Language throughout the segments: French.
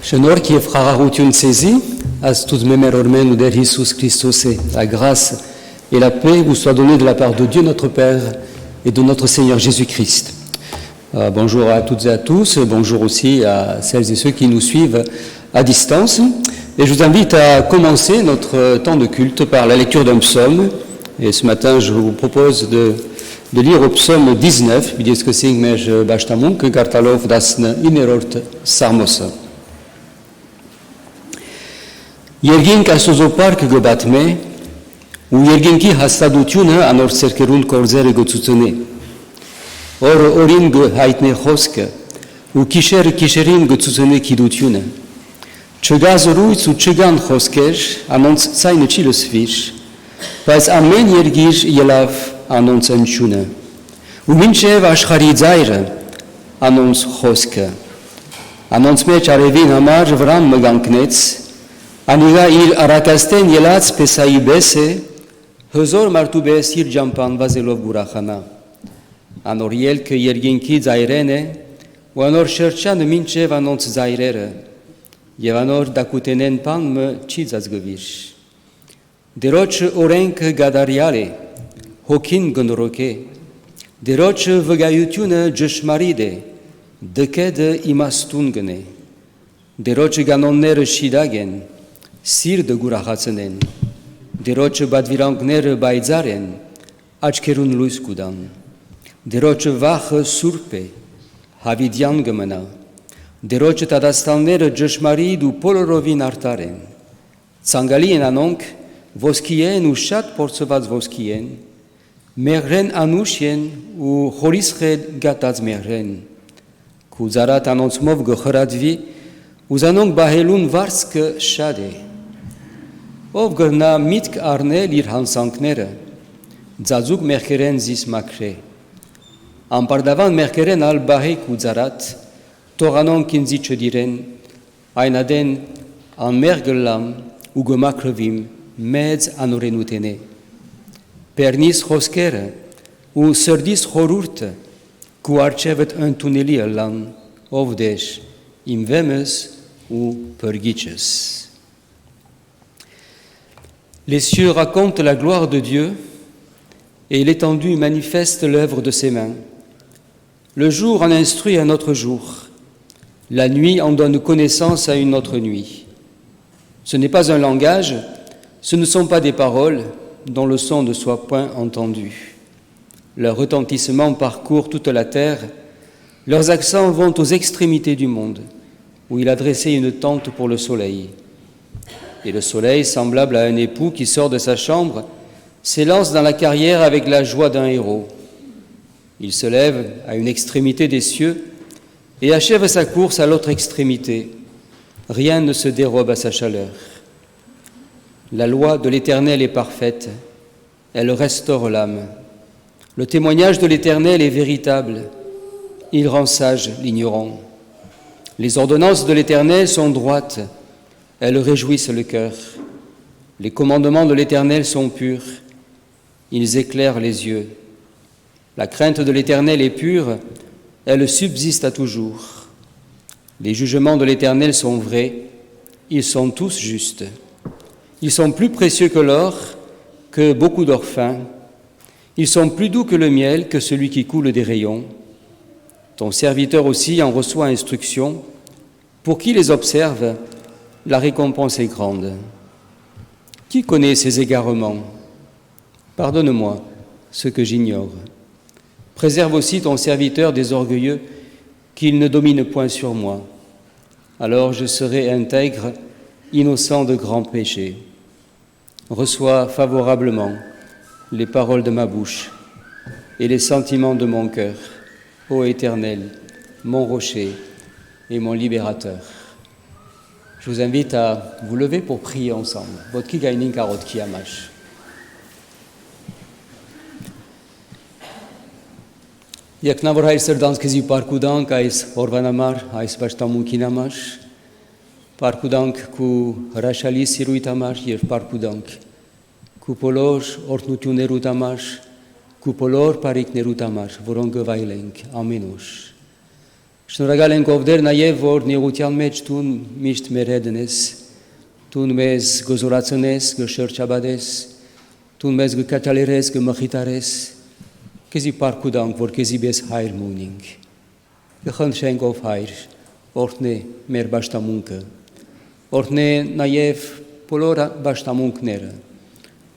Շնորհք եւ խաղաղություն ցեզի, Աստծո մեր օրմեն ու Dère Iisus Christos, la grâce et la paix vous soient données de la part de Dieu notre Père et de notre Seigneur Jésus-Christ. Bonjour à toutes et à tous, bonjour aussi à celles et ceux qui nous suivent à distance. Et je vous invite à commencer notre temps de culte par la lecture d'un psaume. Et ce matin, je vous propose de lire au psaume 19, bides că sing mej bashtamunk, kartalov dasn inerort sarmosa. Երգինք Աստուծոպարք գբատմե ու երգինքի հաստատությունը անոր ցերկերուն կորձերը գծուցնի օր օրին հայտնի խոսքը ու քիշերին գծուցնի քիդությունը չգազորույց ու չգան խոսքեր անոնց ցայնը չի լսվիր բայց ամեն երգիր ելավ անոնց ընչունը ու մինչև աշխարհի ձայրը անոնց խոսքը անոնց մեջ արևին համար վրան մգանքնեց Անիգա իր արակաստեն ելած պեսայի բես է, հզոր մարդու բես իր ճամպան վազելով բուրախանա։ Անոր ելքը երգինքի ձայրեն է, ու անոր շրջանը մինչև անոնց ձայրերը, և անոր դակուտենեն պանմը չի ձազգվիր։ Դերոչը օրենքը գադարյալ է, հոգին գնորոք է, դերոչը վգայությունը ճշմարիտ է, դկեդը իմաստուն գնե, դերոչը գանոնները շիդագ են, Սիրտը գուրախացն են, դերոջը բադվիրանքները բայձար են, աչքերուն լույս կուդան, դերոջը վախը սուրբ է, հավիդյան գմնա, դերոջը տադաստանները ճշմարիտ ու բոլորովին արտար են, ցանկալի են անոնք, ոսկի են ու շատ փորձված ոսկի են, մեղրեն անուշ են ու խորիսխետ գատած մեղրեն, կուզարատ անոնցմով գխրադվի, ուզանոնք բահելուն վարձքը շատ է, Ով գրնա միտք առնել իր հանսանքները, ձազուկ մեղքերեն զիս մաքրե, ամպարդավան մեղքերեն ալ բահեք ու ձարատ, տողանոնք ինձի չդիրեն, այնադեն անմեղ գլամ ու գմաքրվիմ մեծ անորենութեն է, պերնիս խոսքերը ու սրդիս խորուրդը կու արջևդ ընդունելի ըլան, ով դեր, իմ վեմս ու պրգիչս։ Les cieux racontent la gloire de Dieu et l'étendue manifeste l'œuvre de ses mains. Le jour en instruit un autre jour, la nuit en donne connaissance à une autre nuit. Ce n'est pas un langage, ce ne sont pas des paroles dont le son ne soit point entendu. Leur retentissement parcourt toute la terre, leurs accents vont aux extrémités du monde, où il a dressé une tente pour le soleil. Et le soleil, semblable à un époux qui sort de sa chambre, s'élance dans la carrière avec la joie d'un héros. Il se lève à une extrémité des cieux et achève sa course à l'autre extrémité. Rien ne se dérobe à sa chaleur. La loi de l'Éternel est parfaite, elle restaure l'âme. Le témoignage de l'Éternel est véritable, il rend sage l'ignorant. Les ordonnances de l'Éternel sont droites, elles réjouissent le cœur. Les commandements de l'Éternel sont purs, ils éclairent les yeux. La crainte de l'Éternel est pure, elle subsiste à toujours. Les jugements de l'Éternel sont vrais, ils sont tous justes. Ils sont plus précieux que l'or, que beaucoup d'or fin. Ils sont plus doux que le miel, que celui qui coule des rayons. Ton serviteur aussi en reçoit instruction. Pour qui les observe, la récompense est grande. Qui connaît ces égarements? Pardonne-moi ce que j'ignore. Préserve aussi ton serviteur des orgueilleux, qu'il ne domine point sur moi. Alors je serai intègre, innocent de grands péchés. Reçois favorablement les paroles de ma bouche et les sentiments de mon cœur, ô Éternel, mon rocher et mon libérateur. Je vous invite à vous lever pour prier ensemble. Votre ki gainin karot ki amash. Եկնավոր հայր սրդանց քեզի պարկուդանք այս օրվանամար, այս պաշտամունքին համար, պարկուդանք քու հրաշալի սիրույթ համար և պարկուդանք քու բոլոր օրհնություններուդ համար, քու բոլոր բարիքներուդ համար, որոնք գվայելենք ամեն օր։ Շնորհակալ ենք ով դեր նաև որ նեղության մեջ դու միշտ մեր հետն ես, դու մեզ գոզորացնես, գշրջաբադես, դու մեզ գկատալերես, գմխիտարես, քեզի պարկուդանք, որ քեզի բես հայր մունինք, գխնդրենք ով հայր, օրհնե մեր բաշտամունքը, օրհնե նաև բոլոր բաշտամունքները,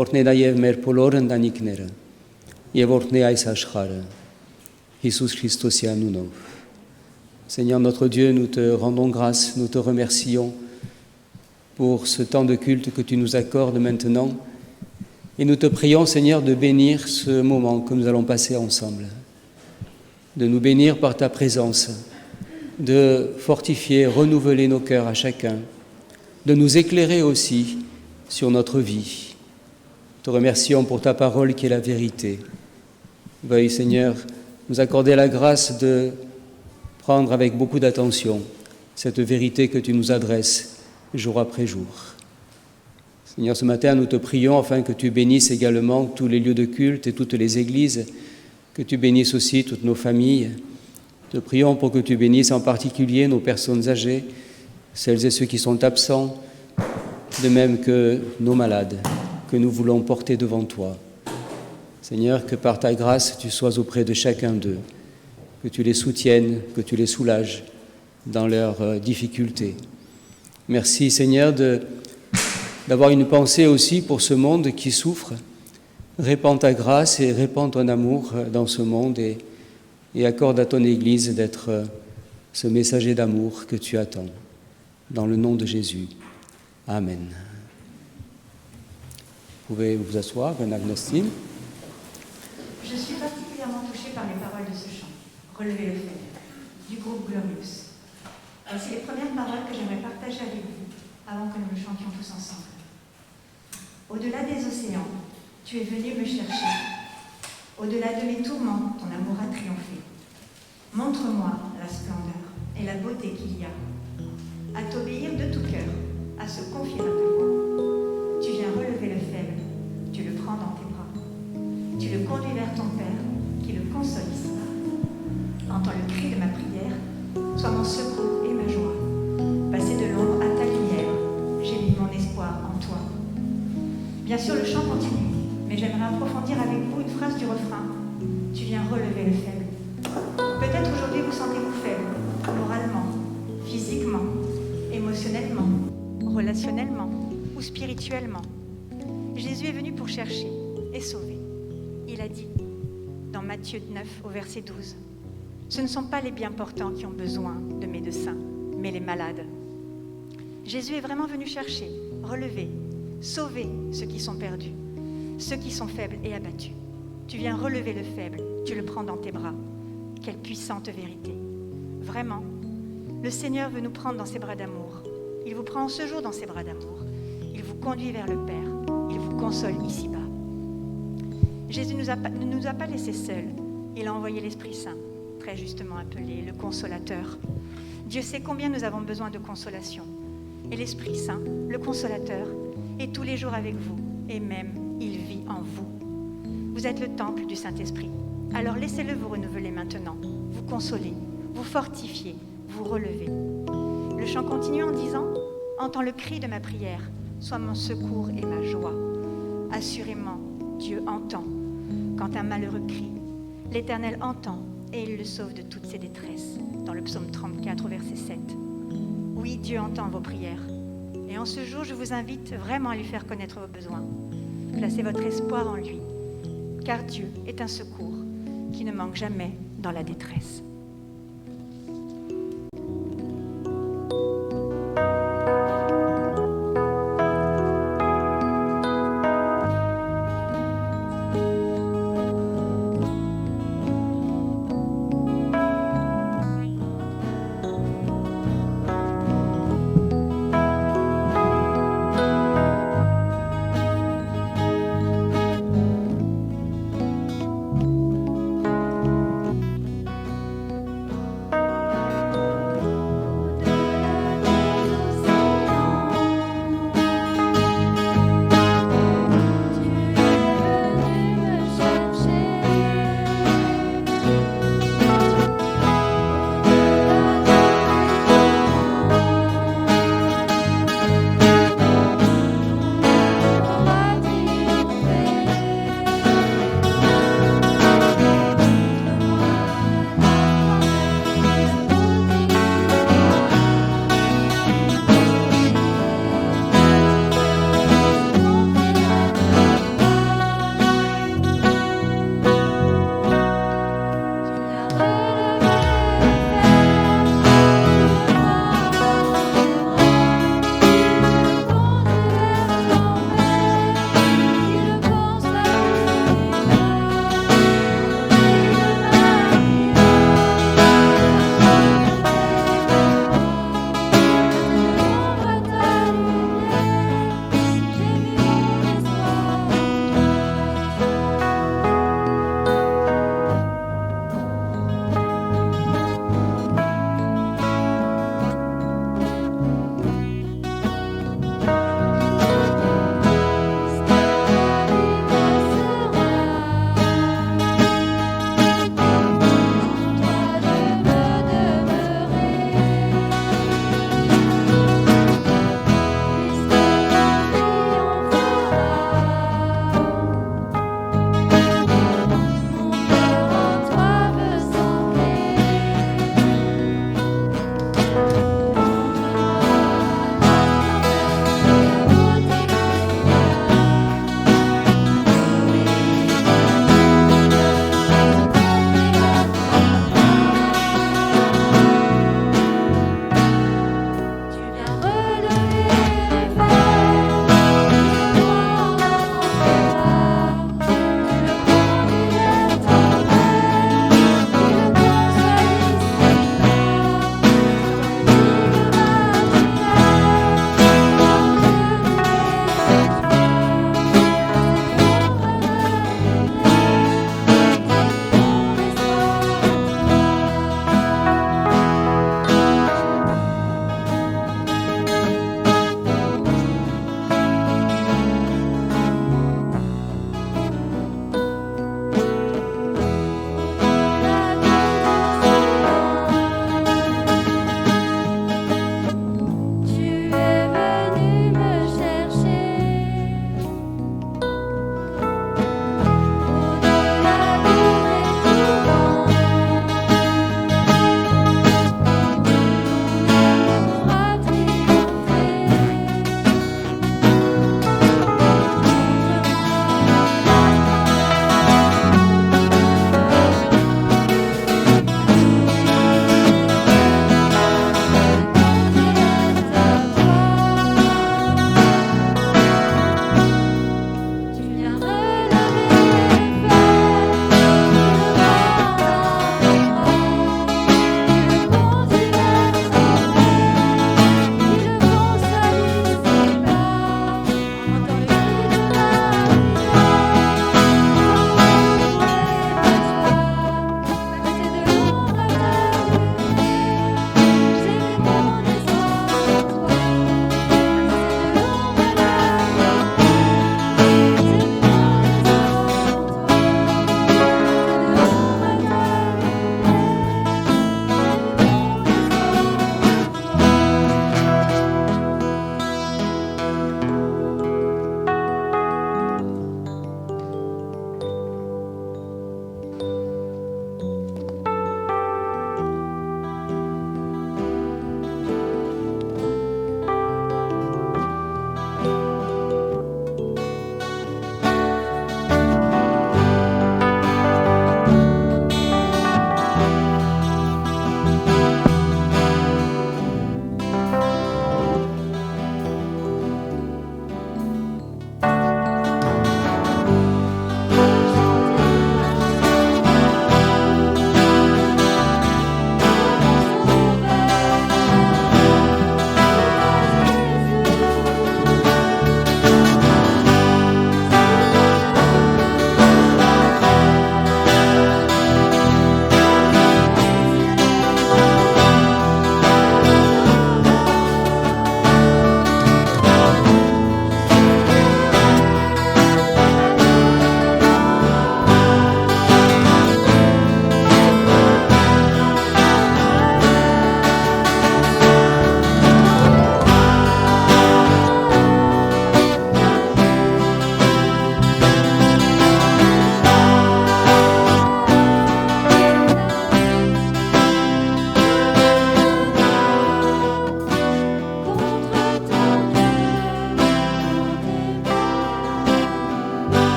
օրհնե նաև մեր բոլոր ընտանիքները եւ օրհնե այս աշխարհը, Jésus Christos anunov. Seigneur notre Dieu, nous te rendons grâce, nous te remercions pour ce temps de culte que tu nous accordes maintenant et nous te prions, Seigneur, de bénir ce moment que nous allons passer ensemble, de nous bénir par ta présence, de fortifier, renouveler nos cœurs à chacun, de nous éclairer aussi sur notre vie. Nous te remercions pour ta parole qui est la vérité. Veuille, Seigneur, nous accorder la grâce de prendre avec beaucoup d'attention cette vérité que tu nous adresses jour après jour. Seigneur, ce matin, nous te prions afin que tu bénisses également tous les lieux de culte et toutes les églises, que tu bénisses aussi toutes nos familles. Te prions pour que tu bénisses en particulier nos personnes âgées, celles et ceux qui sont absents, de même que nos malades, que nous voulons porter devant toi. Seigneur, que par ta grâce, tu sois auprès de chacun d'eux, que tu les soutiennes, que tu les soulages dans leurs difficultés. Merci, Seigneur, d'avoir une pensée aussi pour ce monde qui souffre. Répands ta grâce et répands ton amour dans ce monde et accorde à ton Église d'être ce messager d'amour que tu attends. Dans le nom de Jésus. Amen. Vous pouvez vous asseoir, Agnostine. Je suis particulièrement touchée par les paroles de ce chant, Relevez le faible, du groupe Glorious. Voici les premières paroles que j'aimerais partager avec vous avant que nous le chantions tous ensemble. Au-delà des océans, tu es venu me chercher. Au-delà de mes tourments, ton amour a triomphé. Montre-moi la splendeur et la beauté qu'il y a. À t'obéir de tout cœur, à se confier à ta voix. Tu viens relever le faible, tu le prends dans tes bras. Tu le conduis vers ton Père, qui le console ici-bas. Entends le cri de ma prière, sois mon secours et ma joie. Passer de l'ombre à ta lumière, j'ai mis mon espoir en toi. Bien sûr, le chant continue, mais j'aimerais approfondir avec vous une phrase du refrain. Tu viens relever le faible. Peut-être aujourd'hui vous sentez-vous faible, moralement, physiquement, émotionnellement, relationnellement ou spirituellement. Jésus est venu pour chercher et sauver. Il a dit, dans Matthieu 9 au verset 12, « Ce ne sont pas les bien portants qui ont besoin de médecins, mais les malades. » Jésus est vraiment venu chercher, relever, sauver ceux qui sont perdus, ceux qui sont faibles et abattus. Tu viens relever le faible, tu le prends dans tes bras. Quelle puissante vérité. Vraiment, le Seigneur veut nous prendre dans ses bras d'amour. Il vous prend en ce jour dans ses bras d'amour. Il vous conduit vers le Père. Il vous console ici-bas. Jésus ne nous a pas laissés seuls. Il a envoyé l'Esprit Saint, très justement appelé le Consolateur. Dieu sait combien nous avons besoin de consolation. Et l'Esprit Saint, le Consolateur, est tous les jours avec vous. Et même, il vit en vous. Vous êtes le temple du Saint-Esprit. Alors laissez-le vous renouveler maintenant, vous consoler, vous fortifier, vous relever. Le chant continue en disant « Entends le cri de ma prière, sois mon secours et ma joie. » Assurément, Dieu entend. Quand un malheureux crie, l'Éternel entend et il le sauve de toutes ses détresses. Dans le psaume 34, verset 7. Oui, Dieu entend vos prières. Et en ce jour, je vous invite vraiment à lui faire connaître vos besoins. Placez votre espoir en lui, car Dieu est un secours qui ne manque jamais dans la détresse.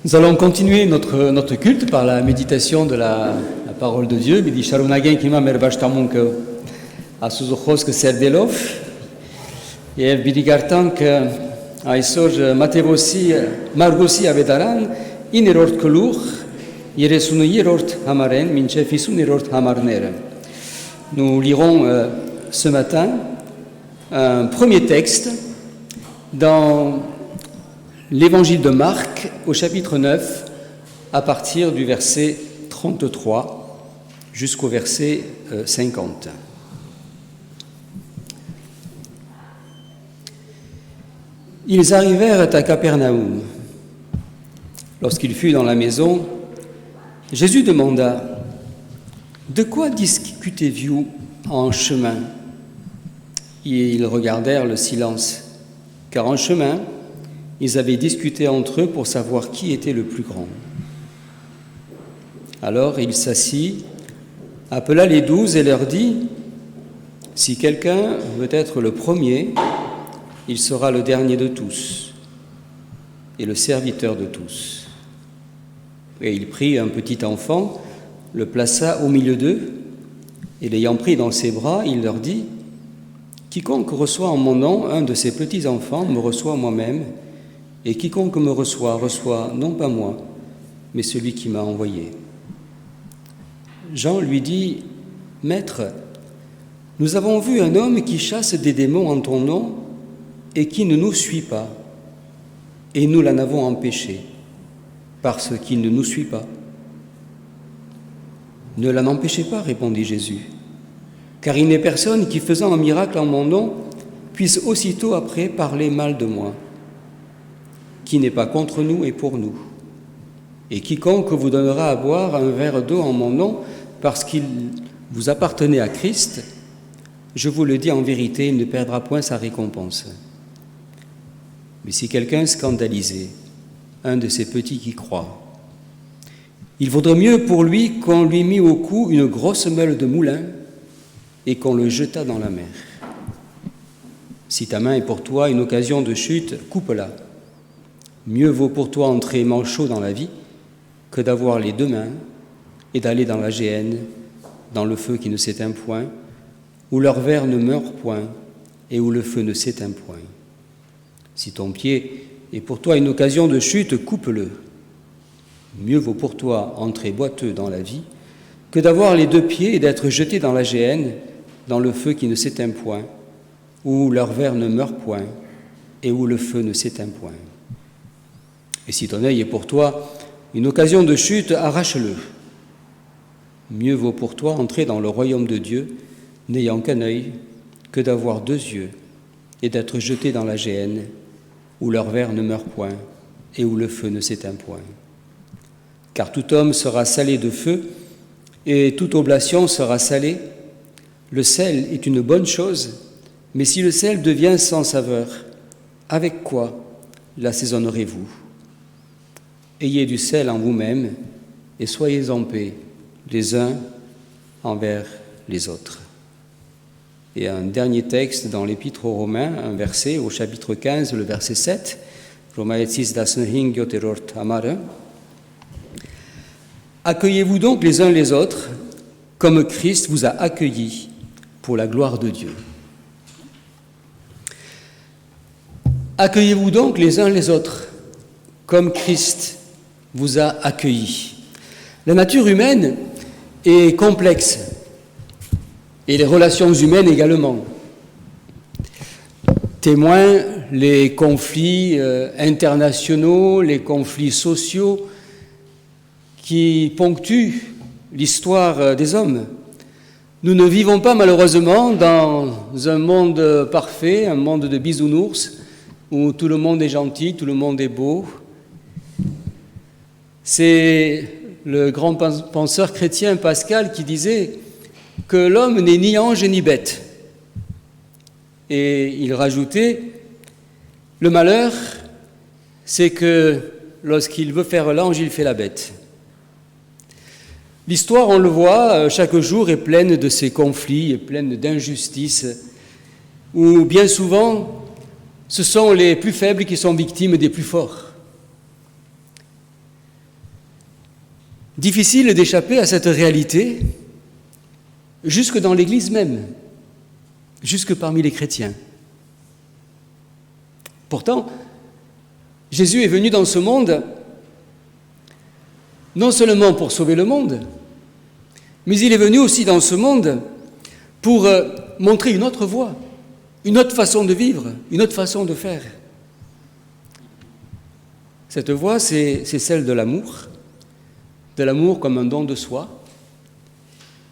Nous allons continuer notre culte par la méditation de la parole de Dieu. Bidi sharunagen kima merbashtamun que asuzojos que serdelov et bidi gartan que aisoj matevosi margosi avedaran inerort kolur yeresunirort hamaren minche fisunirort hamarner. Nous lirons ce matin un premier texte dans l'Évangile de Marc, au chapitre 9, à partir du verset 33 jusqu'au verset 50. Ils arrivèrent à Capernaum. Lorsqu'il fut dans la maison, Jésus demanda « De quoi discutez-vous en chemin ?» Et ils regardèrent le silence, car en chemin, ils avaient discuté entre eux pour savoir qui était le plus grand. Alors il s'assit, appela les 12 et leur dit « Si quelqu'un veut être le premier, il sera le dernier de tous et le serviteur de tous. » Et il prit un petit enfant, le plaça au milieu d'eux, et l'ayant pris dans ses bras, il leur dit « Quiconque reçoit en mon nom un de ces petits enfants me reçoit moi-même, et quiconque me reçoit, reçoit non pas moi, mais celui qui m'a envoyé. » Jean lui dit, « Maître, nous avons vu un homme qui chasse des démons en ton nom et qui ne nous suit pas, et nous l'en avons empêché, parce qu'il ne nous suit pas. » « Ne l'en empêchez pas, répondit Jésus, car il n'est personne qui, faisant un miracle en mon nom, puisse aussitôt après parler mal de moi. Qui n'est pas contre nous et pour nous. Et quiconque vous donnera à boire un verre d'eau en mon nom, parce qu'il vous appartenait à Christ, je vous le dis en vérité, il ne perdra point sa récompense. Mais si quelqu'un scandalisé, un de ces petits qui croient, il vaudrait mieux pour lui qu'on lui mît au cou une grosse meule de moulin et qu'on le jetât dans la mer. Si ta main est pour toi une occasion de chute, coupe-la. Mieux vaut pour toi entrer manchot dans la vie que d'avoir les deux mains et d'aller dans la géhenne, dans le feu qui ne s'éteint point, où leur ver ne meurt point et où le feu ne s'éteint point. Si ton pied est pour toi une occasion de chute, coupe-le. Mieux vaut pour toi entrer boiteux dans la vie que d'avoir les deux pieds et d'être jeté dans la géhenne, dans le feu qui ne s'éteint point, où leur ver ne meurt point et où le feu ne s'éteint point. Et si ton œil est pour toi une occasion de chute, arrache-le. Mieux vaut pour toi entrer dans le royaume de Dieu, n'ayant qu'un œil, que d'avoir deux yeux et d'être jeté dans la géhenne, où leur ver ne meurt point et où le feu ne s'éteint point. Car tout homme sera salé de feu, et toute oblation sera salée. Le sel est une bonne chose, mais si le sel devient sans saveur, avec quoi l'assaisonnerez-vous ? Ayez du sel en vous-même, et soyez en paix les uns envers les autres. Et un dernier texte dans l'Épître aux Romains, un verset au chapitre 15, le verset 7, Romains 6, das hingyoterort amare. Accueillez-vous donc les uns les autres, comme Christ vous a accueillis pour la gloire de Dieu. Accueillez-vous donc les uns les autres, comme Christ vous a accueillis. La nature humaine est complexe, et les relations humaines également. Témoins les conflits internationaux, les conflits sociaux qui ponctuent l'histoire des hommes. Nous ne vivons pas malheureusement dans un monde parfait, un monde de bisounours, où tout le monde est gentil, tout le monde est beau. C'est le grand penseur chrétien Pascal qui disait que l'homme n'est ni ange ni bête. Et il rajoutait, le malheur, c'est que lorsqu'il veut faire l'ange, il fait la bête. L'histoire, on le voit, chaque jour est pleine de ces conflits, est pleine d'injustices, où bien souvent, ce sont les plus faibles qui sont victimes des plus forts. Difficile d'échapper à cette réalité, jusque dans l'Église même, jusque parmi les chrétiens. Pourtant, Jésus est venu dans ce monde non seulement pour sauver le monde, mais il est venu aussi dans ce monde pour montrer une autre voie, une autre façon de vivre, une autre façon de faire. Cette voie, c'est celle de l'amour comme un don de soi.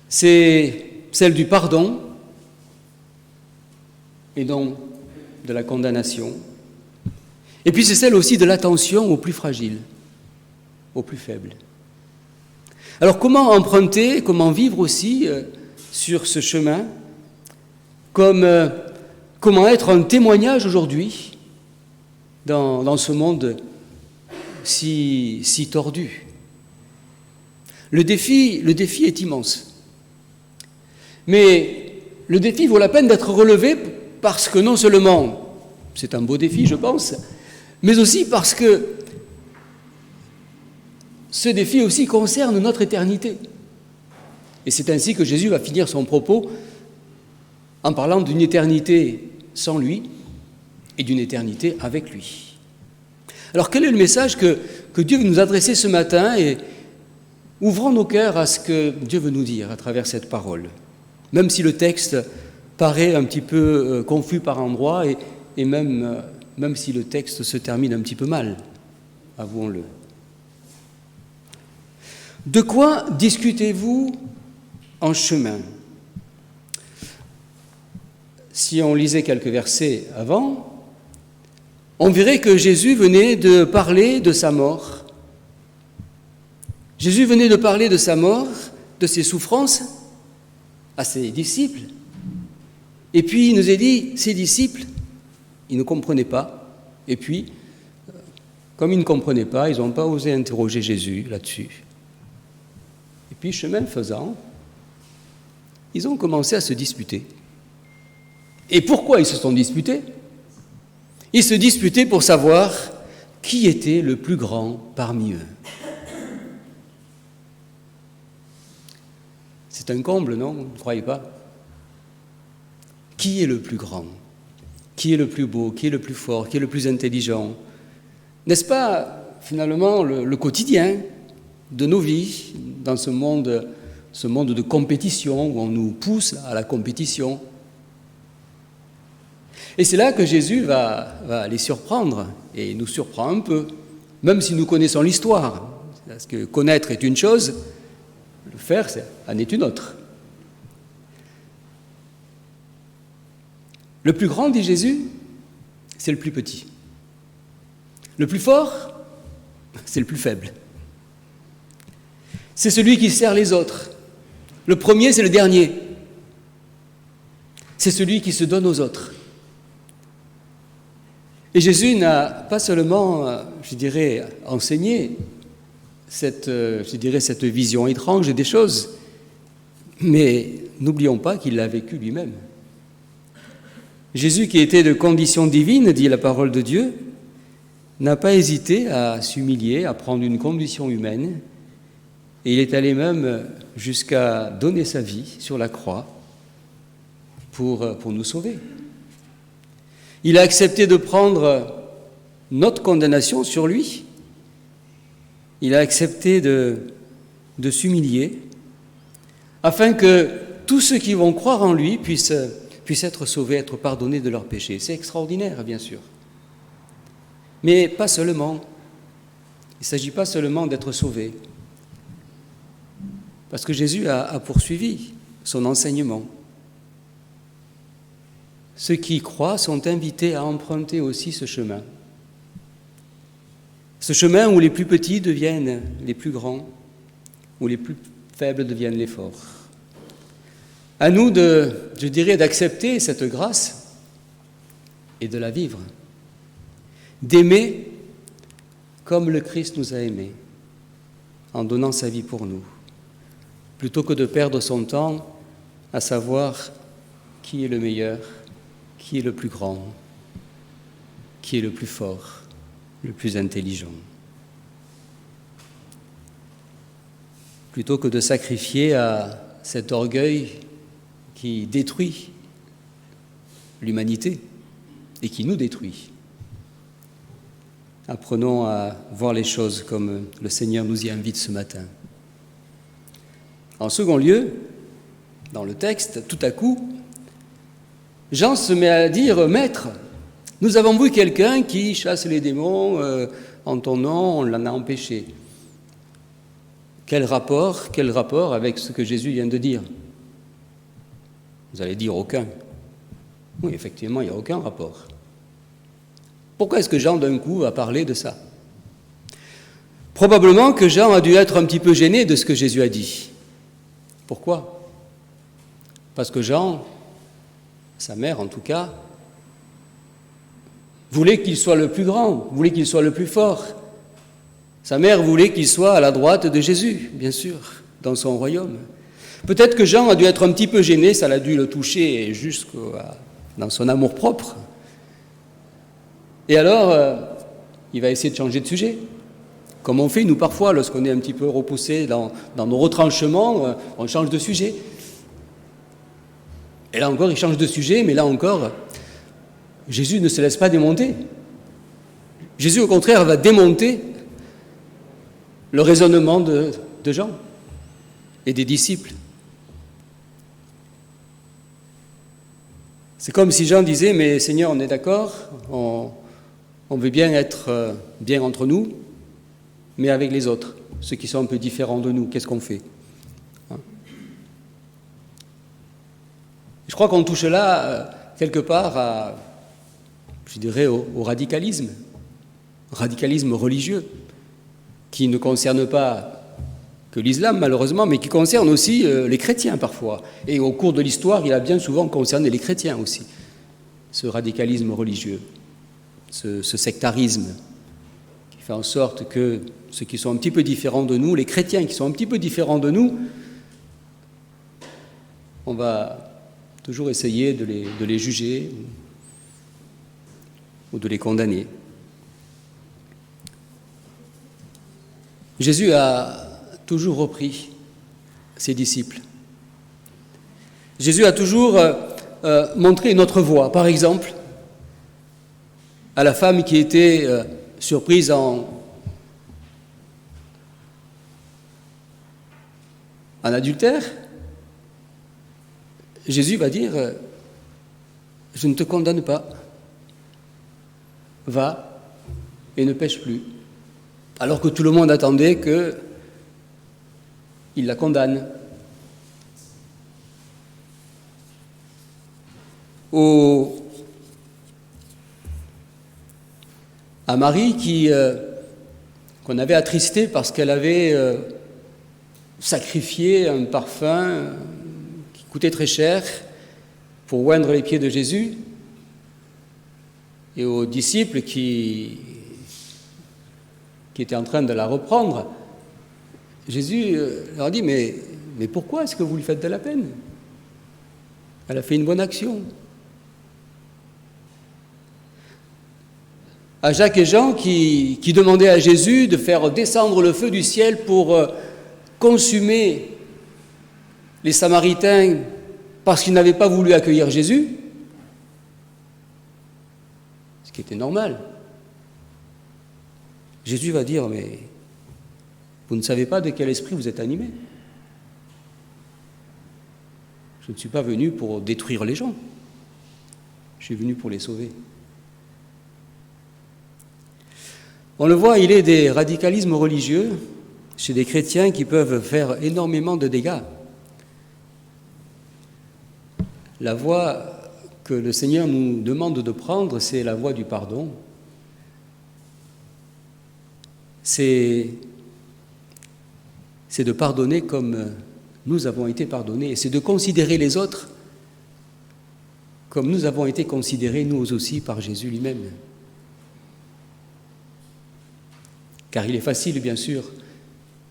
C'est celle du pardon et donc de la condamnation. Et puis c'est celle aussi de l'attention aux plus fragiles, aux plus faibles. Alors comment emprunter, comment vivre aussi sur ce chemin, comment être un témoignage aujourd'hui dans ce monde si tordu. Le défi est immense. Mais le défi vaut la peine d'être relevé parce que non seulement c'est un beau défi, je pense, mais aussi parce que ce défi aussi concerne notre éternité. Et c'est ainsi que Jésus va finir son propos en parlant d'une éternité sans lui et d'une éternité avec lui. Alors quel est le message que Dieu veut nous adresser ce matin, et ouvrons nos cœurs à ce que Dieu veut nous dire à travers cette parole, même si le texte paraît un petit peu confus par endroits et même si le texte se termine un petit peu mal, avouons-le. De quoi discutez-vous en chemin ? Si on lisait quelques versets avant, on verrait que Jésus venait de parler de sa mort. Jésus venait de parler de sa mort, de ses souffrances à ses disciples. Et puis il nous a dit, ses disciples, ils ne comprenaient pas. Et puis, comme ils ne comprenaient pas, ils n'ont pas osé interroger Jésus là-dessus. Et puis, chemin faisant, ils ont commencé à se disputer. Et pourquoi ils se sont disputés ? Ils se disputaient pour savoir qui était le plus grand parmi eux. C'est un comble, non ? Vous ne croyez pas ? Qui est le plus grand ? Qui est le plus beau ? Qui est le plus fort ? Qui est le plus intelligent ? N'est-ce pas, finalement, le quotidien de nos vies, dans ce monde de compétition, où on nous pousse à la compétition ? Et c'est là que Jésus va les surprendre, et nous surprend un peu, même si nous connaissons l'histoire. Parce que connaître est une chose, le faire en est une autre. Le plus grand, dit Jésus, c'est le plus petit. Le plus fort, c'est le plus faible. C'est celui qui sert les autres. Le premier, c'est le dernier. C'est celui qui se donne aux autres. Et Jésus n'a pas seulement, enseigné cette vision étrange des choses, mais n'oublions pas qu'il l'a vécu lui-même. Jésus, qui était de condition divine, dit la parole de Dieu, n'a pas hésité à s'humilier, à prendre une condition humaine, et il est allé même jusqu'à donner sa vie sur la croix pour nous sauver. Il a accepté de prendre notre condamnation sur lui. Il a accepté de s'humilier afin que tous ceux qui vont croire en lui puissent être sauvés, être pardonnés de leurs péchés. C'est extraordinaire, bien sûr. Mais pas seulement. Il ne s'agit pas seulement d'être sauvé. Parce que Jésus a poursuivi son enseignement. Ceux qui y croient sont invités à emprunter aussi ce chemin. Ce chemin où les plus petits deviennent les plus grands, où les plus faibles deviennent les forts. À nous d'accepter cette grâce et de la vivre. D'aimer comme le Christ nous a aimés, en donnant sa vie pour nous, plutôt que de perdre son temps à savoir qui est le meilleur, qui est le plus grand, qui est le plus fort, le plus intelligent. plutôt que de sacrifier à cet orgueil qui détruit l'humanité et qui nous détruit. Apprenons à voir les choses comme le Seigneur nous y invite ce matin. En second lieu, dans le texte, tout à coup, Jean se met à dire « Maître, nous avons vu quelqu'un qui chasse les démons en ton nom, on l'en a empêché. » Quel rapport avec ce que Jésus vient de dire? Vous allez dire aucun. Oui, effectivement, il n'y a aucun rapport. Pourquoi est-ce que Jean, d'un coup, va parler de ça? Probablement que Jean a dû être un petit peu gêné de ce que Jésus a dit. Pourquoi? Parce que Jean, sa mère en tout cas, voulait qu'il soit le plus grand, voulait qu'il soit le plus fort. Sa mère voulait qu'il soit à la droite de Jésus, bien sûr, dans son royaume. Peut-être que Jean a dû être un petit peu gêné, ça l'a dû le toucher jusque dans son amour-propre. Et alors, il va essayer de changer de sujet. Comme on fait, nous, parfois, lorsqu'on est un petit peu repoussé dans nos retranchements, on change de sujet. Et là encore, il change de sujet, mais là encore, Jésus ne se laisse pas démonter. Jésus, au contraire, va démonter le raisonnement de Jean et des disciples. C'est comme si Jean disait, mais Seigneur, on est d'accord, on veut bien être bien entre nous, mais avec les autres, ceux qui sont un peu différents de nous, qu'est-ce qu'on fait? Je crois qu'on touche là, quelque part, au radicalisme religieux, qui ne concerne pas que l'islam, malheureusement, mais qui concerne aussi les chrétiens, parfois. Et au cours de l'histoire, il a bien souvent concerné les chrétiens aussi, ce radicalisme religieux, ce sectarisme, qui fait en sorte que ceux qui sont un petit peu différents de nous, les chrétiens qui sont un petit peu différents de nous, on va toujours essayer de les juger ou de les condamner. Jésus a toujours repris ses disciples. Jésus a toujours montré une autre voie. Par exemple, à la femme qui était surprise en adultère, Jésus va dire « Je ne te condamne pas, va et ne pêche plus ». Alors que tout le monde attendait qu'il la condamne. À Marie qu'on avait attristée parce qu'elle avait sacrifié un parfum qui coûtait très cher pour oindre les pieds de Jésus, et aux disciples qui étaient en train de la reprendre, Jésus leur a dit, mais pourquoi est-ce que vous lui faites de la peine? Elle a fait une bonne action. À Jacques et Jean qui demandaient à Jésus de faire descendre le feu du ciel pour consumer les Samaritains parce qu'ils n'avaient pas voulu accueillir Jésus, ce qui était normal. Jésus va dire, mais vous ne savez pas de quel esprit vous êtes animés. Je ne suis pas venu pour détruire les gens. Je suis venu pour les sauver. On le voit, il est des radicalismes religieux chez des chrétiens qui peuvent faire énormément de dégâts. La voie que le Seigneur nous demande de prendre, c'est la voie du pardon. C'est de pardonner comme nous avons été pardonnés, et c'est de considérer les autres comme nous avons été considérés, nous aussi, par Jésus lui-même. Car il est facile, bien sûr,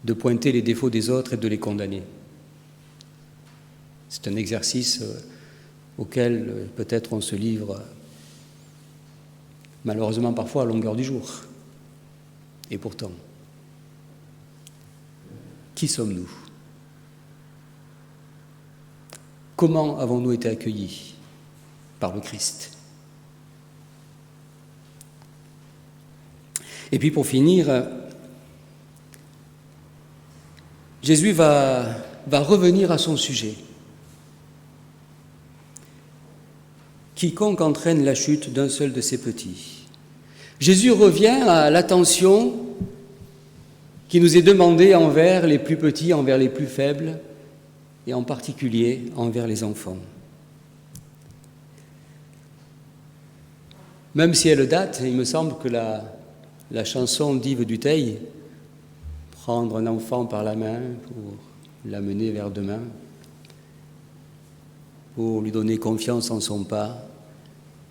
de pointer les défauts des autres et de les condamner. C'est un exercice auquel peut-être on se livre, malheureusement parfois à longueur du jour. Et pourtant, qui sommes-nous ? Comment avons-nous été accueillis par le Christ? Et puis pour finir, Jésus va revenir à son sujet. Quiconque entraîne la chute d'un seul de ses petits. Jésus revient à l'attention qui nous est demandée envers les plus petits, envers les plus faibles, et en particulier envers les enfants. Même si elle date, il me semble que la chanson d'Yves Dutheil, prendre un enfant par la main pour l'amener vers demain, pour lui donner confiance en son pas,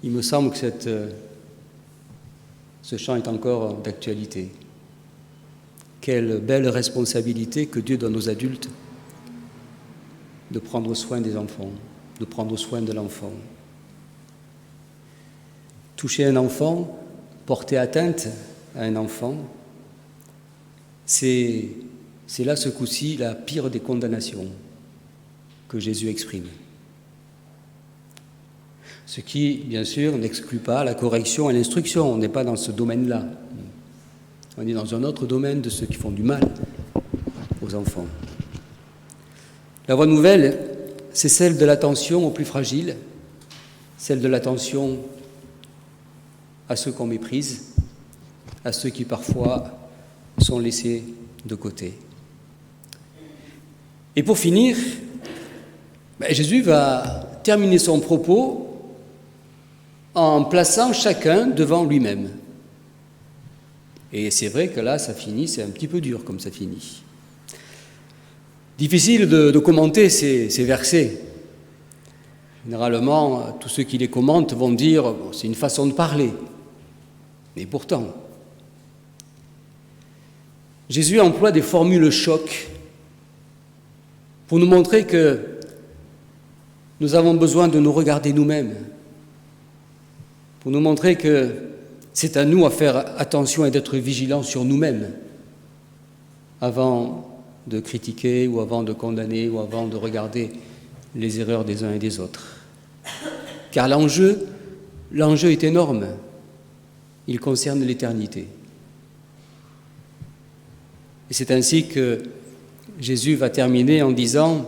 il me semble que ce chant est encore d'actualité. Quelle belle responsabilité que Dieu donne aux adultes de prendre soin des enfants, de prendre soin de l'enfant. Toucher un enfant, porter atteinte à un enfant, c'est là ce coup-ci la pire des condamnations que Jésus exprime. Ce qui, bien sûr, n'exclut pas la correction et l'instruction. On n'est pas dans ce domaine-là. On est dans un autre domaine de ceux qui font du mal aux enfants. La bonne nouvelle, c'est celle de l'attention aux plus fragiles, celle de l'attention à ceux qu'on méprise, à ceux qui parfois sont laissés de côté. Et pour finir, Jésus va terminer son propos en plaçant chacun devant lui-même. Et c'est vrai que là, ça finit, c'est un petit peu dur comme ça finit. Difficile de commenter ces versets. Généralement, tous ceux qui les commentent vont dire « c'est une façon de parler ». Mais pourtant, Jésus emploie des formules choc pour nous montrer que nous avons besoin de nous regarder nous-mêmes, pour nous montrer que c'est à nous à faire attention et d'être vigilants sur nous-mêmes avant de critiquer ou avant de condamner ou avant de regarder les erreurs des uns et des autres. Car l'enjeu est énorme. Il concerne l'éternité. Et c'est ainsi que Jésus va terminer en disant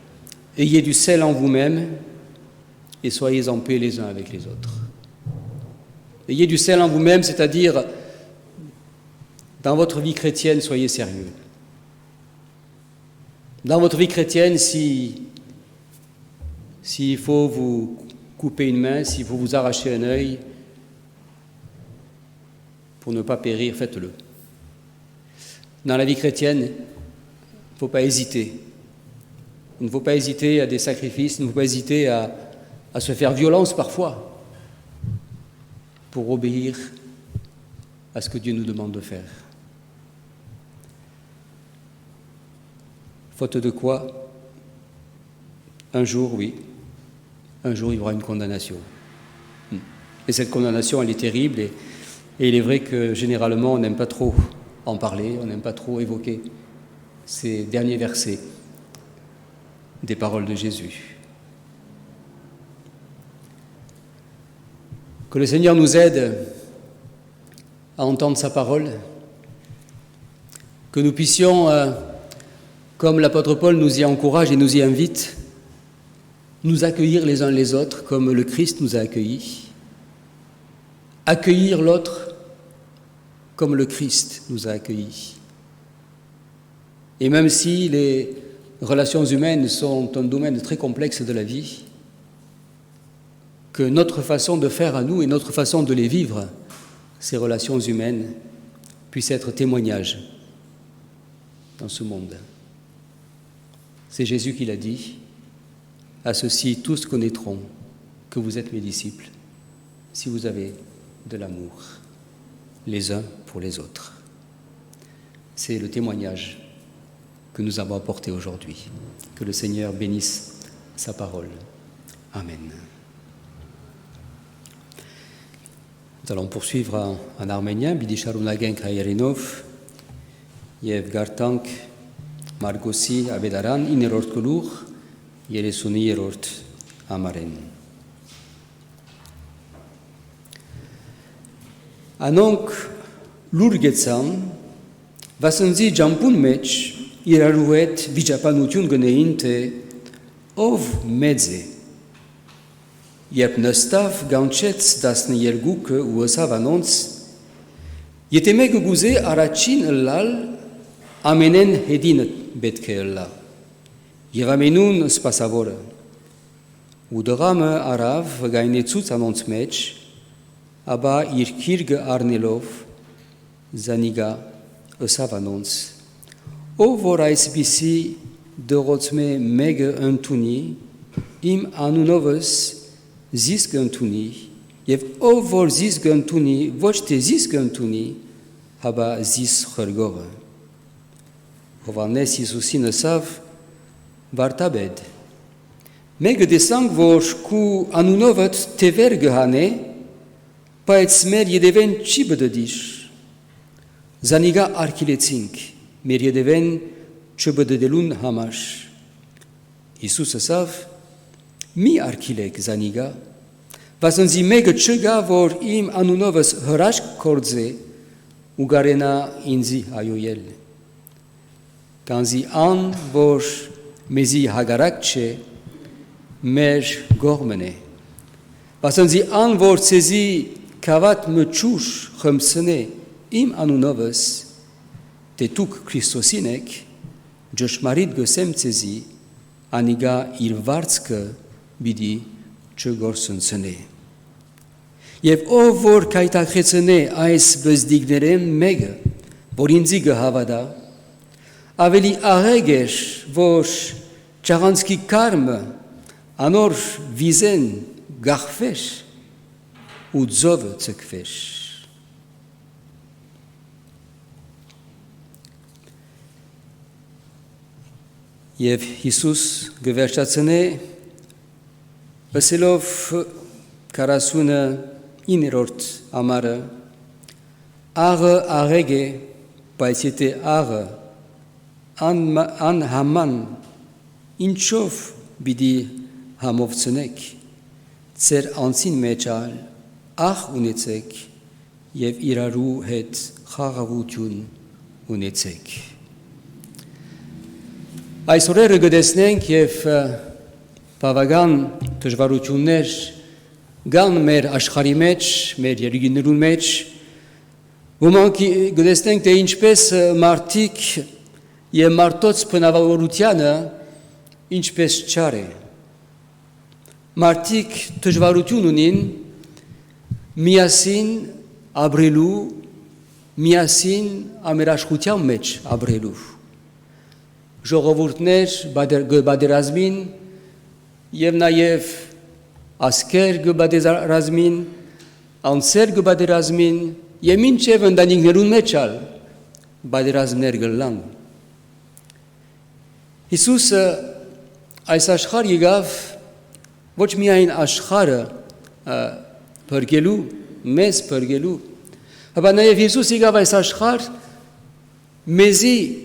« Ayez du sel en vous-même et soyez en paix les uns avec les autres. » Ayez du sel en vous-même, c'est-à-dire dans votre vie chrétienne, soyez sérieux. Dans votre vie chrétienne, s'il faut vous couper une main, s'il faut vous arracher un œil, pour ne pas périr, faites-le. Dans la vie chrétienne, il ne faut pas hésiter. Il ne faut pas hésiter à des sacrifices, il ne faut pas hésiter à se faire violence parfois pour obéir à ce que Dieu nous demande de faire. Faute de quoi, un jour, oui, un jour il y aura une condamnation. Et cette condamnation, elle est terrible et il est vrai que généralement on n'aime pas trop en parler, on n'aime pas trop évoquer ces derniers versets des paroles de Jésus. Que le Seigneur nous aide à entendre sa parole, que nous puissions, comme l'apôtre Paul nous y encourage et nous y invite, nous accueillir les uns les autres comme le Christ nous a accueillis, accueillir l'autre comme le Christ nous a accueillis. Et même si les relations humaines sont un domaine très complexe de la vie, que notre façon de faire à nous et notre façon de les vivre, ces relations humaines, puissent être témoignages dans ce monde. C'est Jésus qui l'a dit. À ceux-ci, tous connaîtront que vous êtes mes disciples, si vous avez de l'amour les uns pour les autres. C'est le témoignage que nous avons apporté aujourd'hui. Que le Seigneur bénisse sa parole. Amen. Nous allons poursuivre en arménien. Bidisharunagen Khayarinov, Yev Gartank, Margossi Abedaran, Inerort Kulur, Yeresunierort amaren. Anonc lurgețam, va să-nzi jampun meci, iraruet vijapanutiun găneinte, ov meze. Iep năstav gaunceț das ne yergucă uăsav anonț, iete meg guze aracin îllal, amenen hedin betke îlla. Eva menun spasavoră. Udăramă arav gainețuț anonț meci, aba irkirgă arnelov, zaniga îsav anonț. O vorais bisi doroțme megă întuni, im anunovăs ziscă întuni, ev o vor ziscă întuni, voște ziscă întuni, aba zis hărgoră. Hovanes Iisusin îsav, vartabed. Megă de sang vor cu anunovăt te vergă hane, paet smer jedeven cibădădiș. Zaniga archileținc, mer jedeven cibădădelun hamaș. Iisus îsav, mi archilec zaniga, va să-nzi megă căga vor im anunovăs hăraș cordze, ugarena inzi aioiel. Canzi an vor mezi hagaracce, merg gormene. Va să-nzi an vor sezi cavat măciuș hămsăne, im anunovăs, te tuc Cristosinec, jășmarit găsem sezi, aniga irvarțcă bidi ce gor sănsăne. Ev o vor caita crețăne ais bezdignerem megă, vor inzigă havada, aveli aregeș vor cearanski karmă, anor vizen garfeș, udzovă țăcfeș. Ev Iisus găveșațăne, Văselov carasună inerort amară, ară arege, paisiete ară, an haman, inchov bidi hamovțănec, țer anțin mecal, unețec, ev iraru het haravutiun unețec. Ai soreră gădesnenc, ev pavagan tăjvaruciuneș, gan mer așharimeci, mer yeriginerun meci, moment ki gădesnenc te inchpes martic, e martoți până avalorutiană, inchpes ceare. Martic tăjvaruciununin, miasin abrelu, miasin amerașhutiam meci abrelu. Jorovurtneș, baderazmin, Yevnayev asker gıba de razmin, anser gıba de razmin, yemin çevin danik nerun meçal, ba de razmner gıllan. Iisus ais aşhar yigav, voç miain aşhară părgelu, mes părgelu. Aba naev Iisus yigav ais aşhar, mezi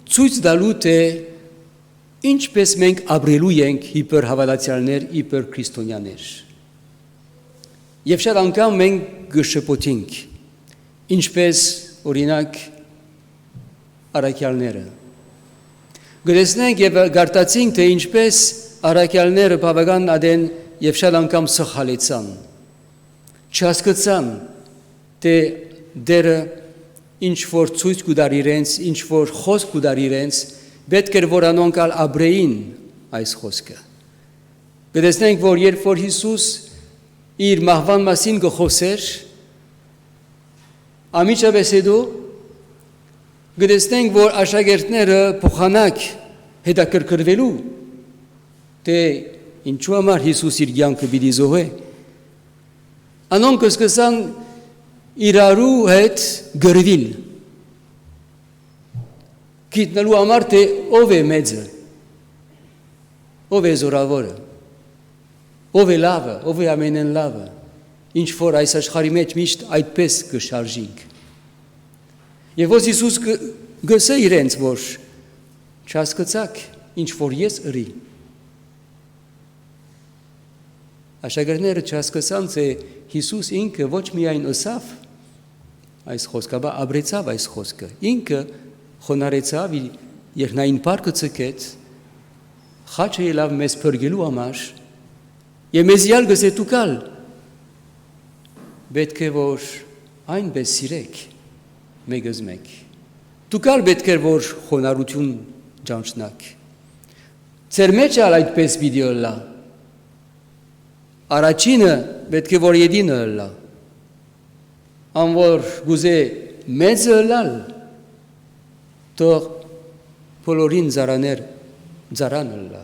țuți dalute, inchpes menk abreluyenk hiper havalațialner, hiper cristonianer. Jevșad ancam menk gășăpotink, inchpes orinac arachialneră. Gădesnenk gartațink te inchpes arachialneră pavagan aden jevșad ancam săhalețan. Ceascățan te deră inchfor țuți cu darirenți, inchfor hos cu darirenți, betker vor anoncal abrein ais hoscă. Gădesnenc vor ieri for Iisus, ir mahvan masin gă hoser, amicea besedo, gădesnenc vor așa gertneră pohanac, heda cărcărvelu, te inchua mar Iisus irgian că bidizohe. Anon căscăsan iraru het gărvil. Kit nalu amarte ove medză, ove zoravoră, ove lavă, ove amenen lavă, inci for ai să-și harimeci miști, ai pes că șarjig. E vos Iisus găsăi renți voș, ce ascățac, inci for ies ri. Աշակերտները չհասկացան, թե Հիսուս ինքը ոչ միայն ըսավ այս խոսքը, բայց ապրեցավ այս խոսքը։ Ինքը խոնարհեցավ իր երկնային պարկը ցկեց, խաչը ելավ մեզ փրկելու համար, եւ մեզ յալ գսե տուկալ։ Պետք է որ այնպես սիրեք մեկս մեկ։ Տուկալ պետք է որ խոնարհություն ճանչնակ։ Ձեր մեջ ալ այդպես պիտի ըլլա։ Առաջինը պետք է որ յետինը ըլլա։ Անոր գուզե մեծը ըլլալ, թող բոլորին ծարան ըլլա։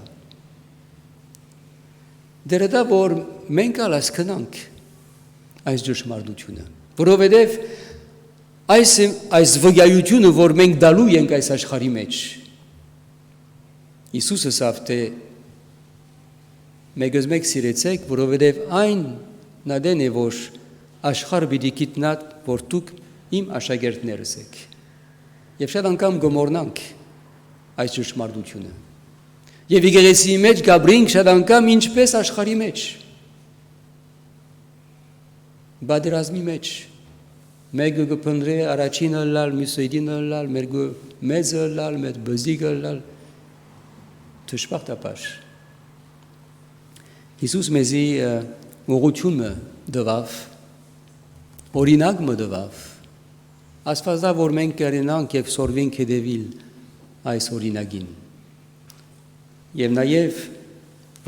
Դերդա որ մենք ալ հասկանանք այս ճշմարտությունը, որովհետև այս վկայությունը, որ մենք դալու ենք այս աշխարհի մեջ, Հիսուսը ասավ, թե մեկս մեկ սիրեցեք, որովհետև այն նադեն է, որ աշխարհը պիտի գիտնա, որ դուք իմ աշակերտներս եք։ Եվ շատ անգամ գոմորնանք այս ճշմարտությունը։ Եվ եկեղեցիի մեջ գաբրինք շատ անգամ ինչպես աշխարհի մեջ։ Բادرազմի մեջ մեկը կփնտրե առաջինը լալ, մյուսը լալ, մերգը մեծը լալ, մեծ բզիկը լալ, դժբախտաբար։ Հիսուս մեզի ուղղությունը տվավ, օրինակ տվավ, ասվածա որ մենք կրենանք եւ սորվենք հետևիլ այս օրինակին։ Եվ նաեւ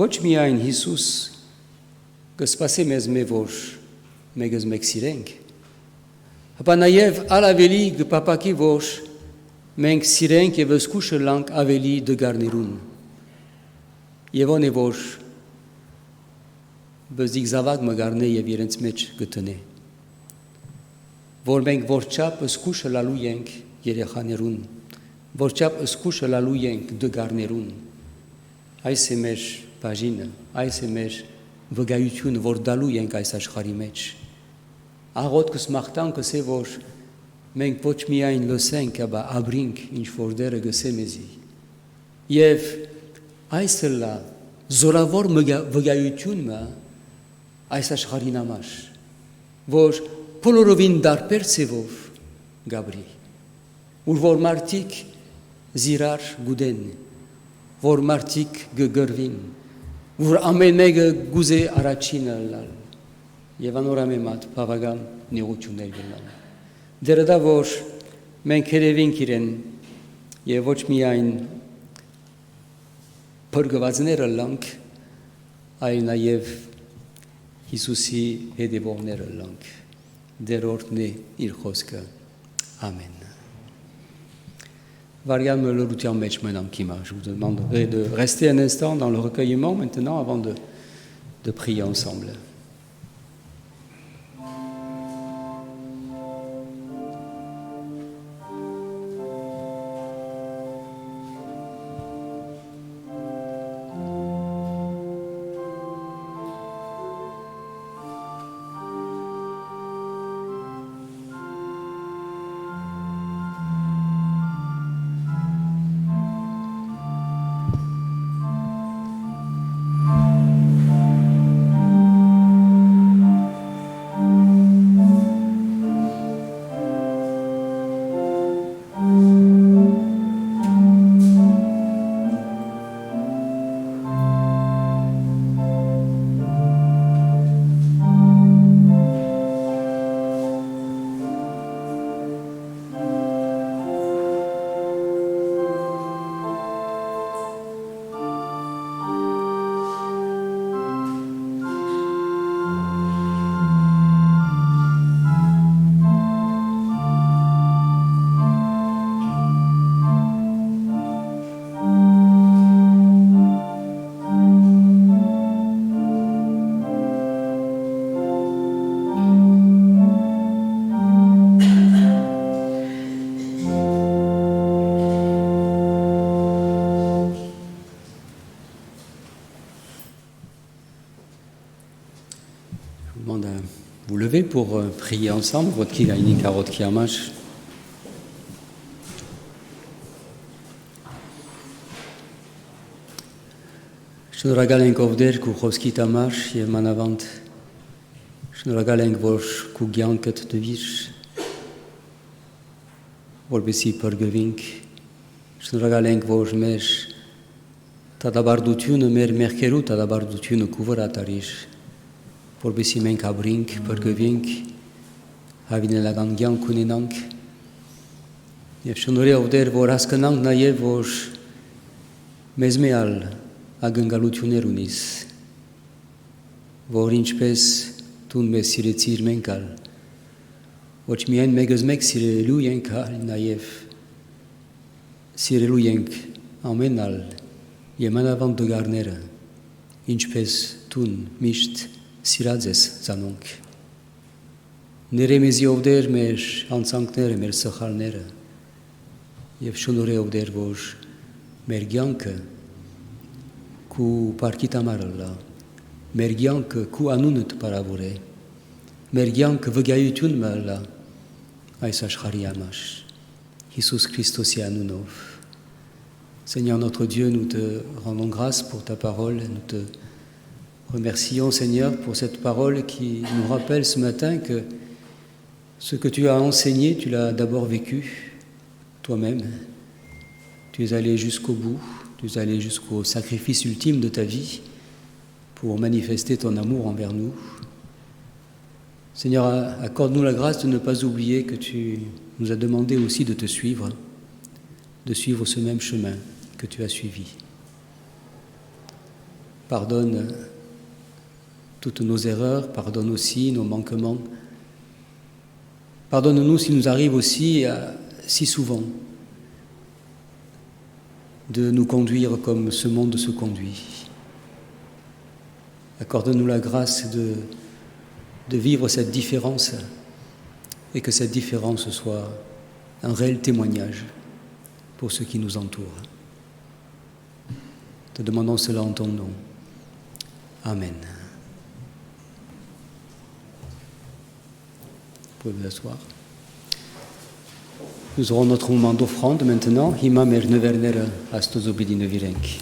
ոչ միայն Հիսուս կսպասի մեզ որ մեկս մեկ սիրենք, հապա նաև ավելի կպապակի որ մենք սիրենք եւ զգուշ լանք ավելի դգարներուն։ Եվ on է որ բզիկ զավակ մգարնե եւ իրենց մեջ գտնե։ Որ մենք որչապ զգուշ լալու ենք երեխաներուն, որչապ զգուշ լալու ենք դգարներուն։ Այս է մեր բաժինը, այս է մեր վկայությունը, որ դալու ենք այս աշխարհի մեջ։ Աղոթքս մաղթանքս է, որ մենք ոչ միայն լսենք, ապա ապրենք ինչ որ դերը գսե մեզի։ Եվ այս լա զորավոր վկայությունը այս աշխարհին համար, որ բոլորովին դարբեր ցևով գաբրի, որ մարդիկ զիրար գուդեն, որ մարդիկ գգրվին, որ ամեն մեկը գուզե առաջինը լալ, եւ անորամեմատ բավական նեղություններ գնալ։ Դերդա որ մենք երևենք իրեն եւ ոչ միայն փրկվածները լանք, այլ նաեւ Հիսուսի հետևողները լանք։ Դերորդն է իր խոսքը։ Ամեն։ Variable le luthier match maintenant qui m'a. Je vous demanderai de rester un instant dans le recueillement maintenant avant de prier ensemble. Vous levez pour prier ensemble, votre qui a une carotte qui a marche. Și regalenc ovder cu hoski tamaș e manavant. Și regalenc voș cu gheancăt de viș. Vorbesi părgăvinc. Și regalenc voș meș. Tadabardutiună mer mercheru, tadabardutiună cuvărat ariș. Vorbesi menca brinc, părgăvinc. Havine la ganghean cu ninanc. E și ovder vorascănanc na e voș. Mezmeal a gângalutiunerunis. Vorinci pes tun mes sirețir mencal. Oci mien megăzmec sire luiencal naiev. Sire luienc amenal e manavant de garneră. Inci pes tun mișt sirazes zanunc. Nere mezi ovder meș anțancnere mer săhalneră. Ev șonore ovder voș mergheancă cu parchita marăla, mergheancă cu anunăt paravore, mergheancă văgheaiutiun măla, ai să-și hariamaș. Iisus Christos e anunov. Seigneur notre Dieu, nous te rendons grâce pour ta parole, nous te remercions Seigneur pour cette parole qui nous rappelle ce matin que ce que tu as enseigné, tu l'as d'abord vécu toi-même. Tu es allé jusqu'au bout, tu es allé jusqu'au sacrifice ultime de ta vie pour manifester ton amour envers nous. Seigneur, accorde-nous la grâce de ne pas oublier que tu nous as demandé aussi de te suivre, de suivre ce même chemin que tu as suivi. Pardonne toutes nos erreurs, pardonne aussi nos manquements. Pardonne-nous s'il nous arrive aussi si souvent de nous conduire comme ce monde se conduit. Accorde-nous la grâce de vivre cette différence et que cette différence soit un réel témoignage pour ceux qui nous entourent. Te demandons cela en ton nom. Amen. Vous pouvez vous asseoir. Nous aurons notre moment d'offrande maintenant. Hima mer nevernere astozobidine virenk.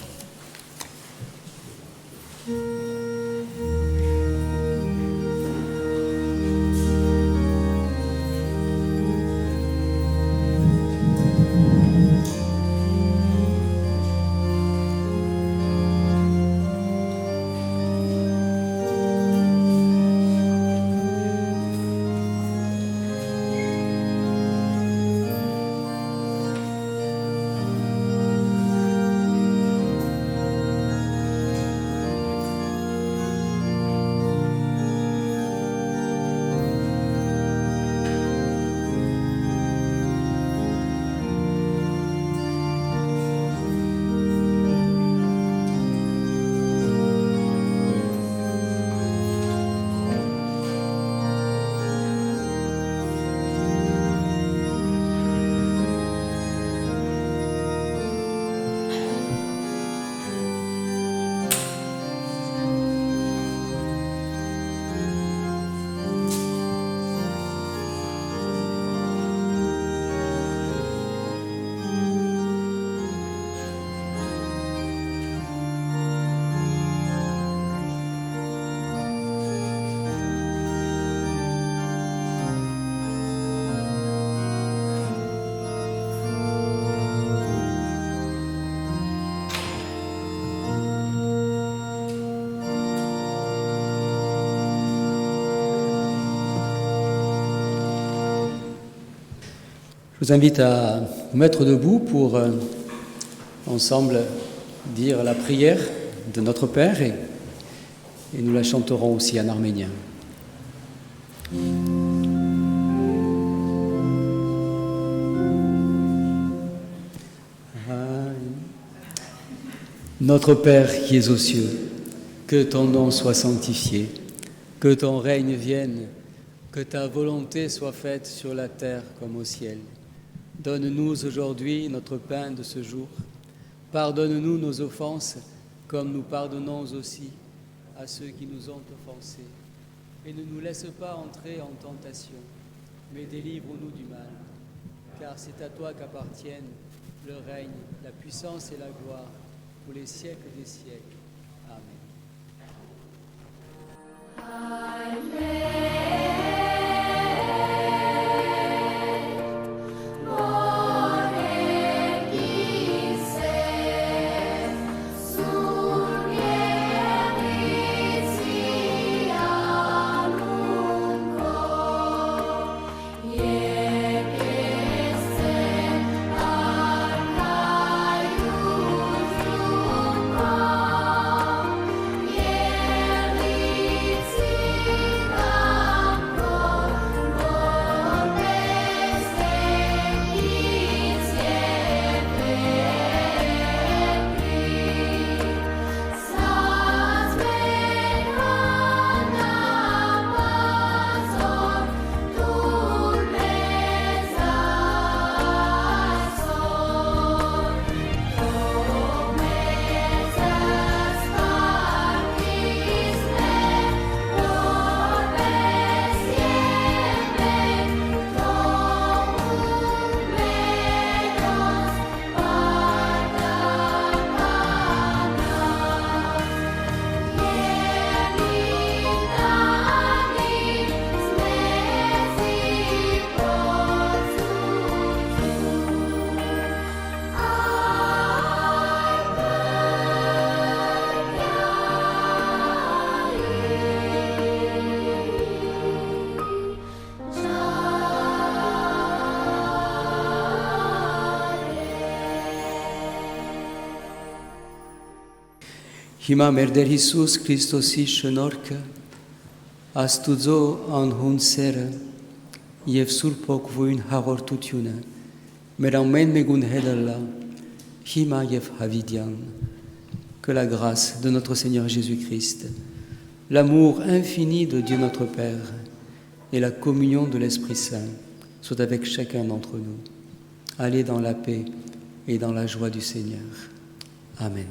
Je vous invite à vous mettre debout pour ensemble dire la prière de notre Père et nous la chanterons aussi en arménien. Notre Père qui es aux cieux, que ton nom soit sanctifié, que ton règne vienne, que ta volonté soit faite sur la terre comme au ciel. Donne-nous aujourd'hui notre pain de ce jour. Pardonne-nous nos offenses, comme nous pardonnons aussi à ceux qui nous ont offensés. Et ne nous laisse pas entrer en tentation, mais délivre-nous du mal. Car c'est à toi qu'appartiennent le règne, la puissance et la gloire pour les siècles des siècles. Amen. Hima merder Jesus Christos ish norca, astuzo an hun sera, yev surpok vuin hagortutiuna, merammen megun hedalla, hima yev havidian. Que la grâce de notre Seigneur Jésus-Christ, l'amour infini de Dieu notre Père et la communion de l'Esprit Saint soient avec chacun d'entre nous. Allez dans la paix et dans la joie du Seigneur. Amen.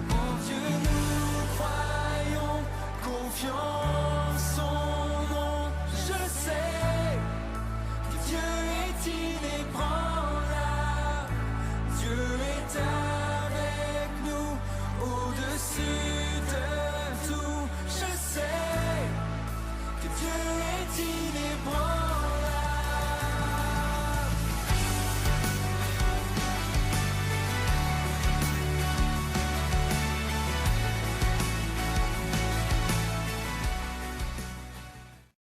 Mon Dieu nous croit.